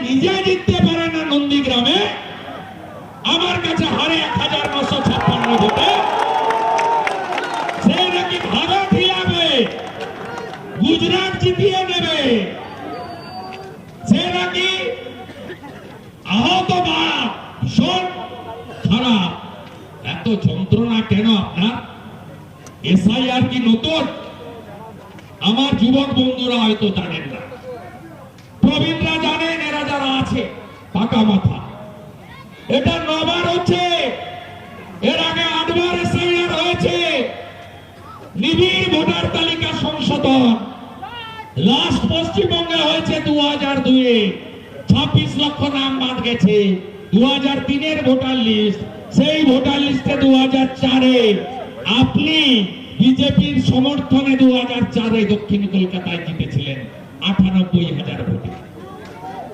নিজে জিততে পারে না নন্দীগ্রামে, আমার কাছে হারে 1956 ভোটে সে নাকি ভারত হিলাবে, গুজরাট জিতিয়ে নেবে, সে নাকি আহত বা ভীষণ খারাপ। এত যন্ত্রণা কেন আপনার? এসআইআর কি নতুন? আমার যুবক বন্ধুরা হয়তো জানেন না, প্রবীণরা জানেন, এরা যারা আছে পাকা মাথা। এটা 9 বার হচ্ছে, এর আগে 8 বার এসআইআর হয়েছে। নিবিড় ভোটার তালিকা সংশোধন লাস্ট পশ্চিমবঙ্গে হয়েছে 2002-এ, 26 লক্ষ নাম বাদ গেছে। 2003-এর ভোটার লিস্ট, সেই ভোটার লিস্টে 2004-এ আপনি বিজেপির সমর্থনে 2004-এ দক্ষিণ কলকাতায় জিতেছিলেন 98,000 ভোটে।